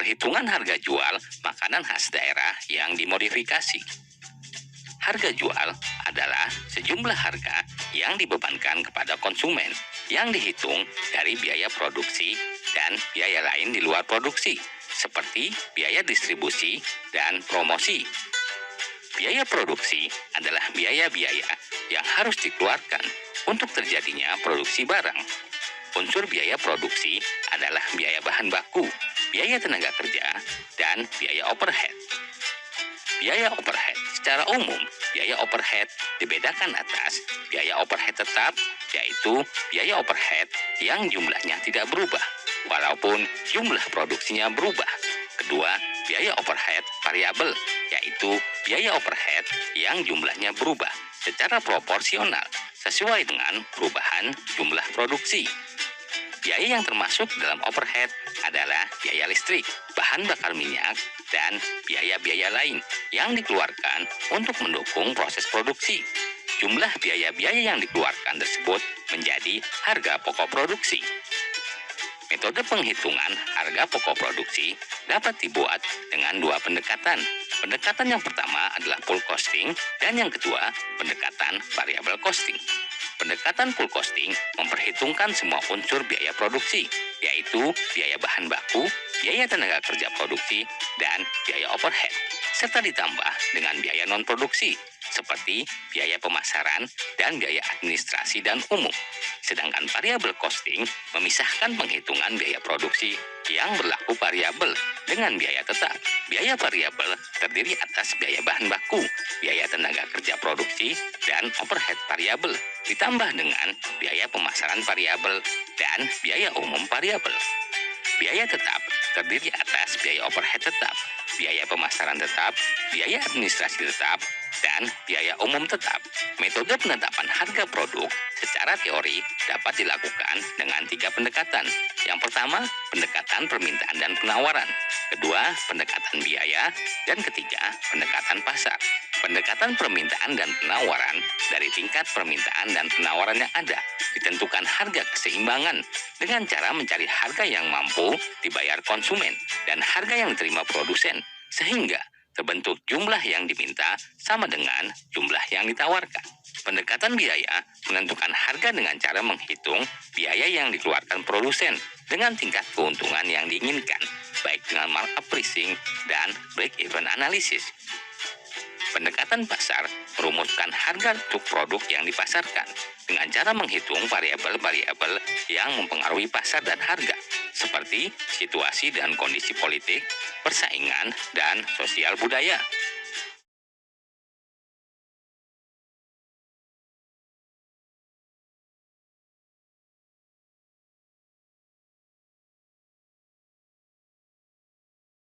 Perhitungan harga jual makanan khas daerah yang dimodifikasi. Harga jual adalah sejumlah harga yang dibebankan kepada konsumen yang dihitung dari biaya produksi dan biaya lain di luar produksi, seperti biaya distribusi dan promosi. Biaya produksi adalah biaya-biaya yang harus dikeluarkan untuk terjadinya produksi barang. Unsur biaya produksi adalah biaya bahan baku, biaya tenaga kerja, dan biaya overhead. Biaya overhead secara umum, biaya overhead dibedakan atas biaya overhead tetap, yaitu biaya overhead yang jumlahnya tidak berubah, walaupun jumlah produksinya berubah. Kedua, biaya overhead variabel, yaitu biaya overhead yang jumlahnya berubah secara proporsional sesuai dengan perubahan jumlah produksi. Biaya yang termasuk dalam overhead adalah biaya listrik, bahan bakar minyak, dan biaya-biaya lain yang dikeluarkan untuk mendukung proses produksi. Jumlah biaya-biaya yang dikeluarkan tersebut menjadi harga pokok produksi. Metode penghitungan harga pokok produksi dapat dibuat dengan dua pendekatan. Pendekatan yang pertama adalah full costing dan yang kedua pendekatan variable costing. Pendekatan full costing memperhitungkan semua unsur biaya produksi, yaitu biaya bahan baku, biaya tenaga kerja produksi, dan biaya overhead, serta ditambah dengan biaya non-produksi, seperti biaya pemasaran dan biaya administrasi dan umum. Sedangkan variable costing memisahkan penghitungan biaya produksi yang berlaku variabel dengan biaya tetap. Biaya variabel terdiri atas biaya bahan baku, biaya tenaga kerja produksi, dan overhead variabel, ditambah dengan biaya pemasaran variabel dan biaya umum variabel. Biaya tetap terdiri atas biaya overhead tetap, biaya pemasaran tetap, biaya administrasi tetap, dan biaya umum tetap. Metode penetapan harga produk secara teori dapat dilakukan dengan tiga pendekatan. Yang pertama, pendekatan permintaan dan penawaran. Kedua, pendekatan biaya. Dan ketiga, pendekatan pasar. Pendekatan permintaan dan penawaran dari tingkat permintaan dan penawaran yang ada ditentukan harga keseimbangan dengan cara mencari harga yang mampu dibayar konsumen dan harga yang diterima produsen, sehingga terbentuk jumlah yang diminta sama dengan jumlah yang ditawarkan. Pendekatan biaya menentukan harga dengan cara menghitung biaya yang dikeluarkan produsen dengan tingkat keuntungan yang diinginkan, baik dengan markup pricing dan break-even analysis. Pendekatan pasar merumuskan harga untuk produk yang dipasarkan dengan cara menghitung variabel-variabel yang mempengaruhi pasar dan harga, seperti situasi dan kondisi politik, persaingan, dan sosial budaya.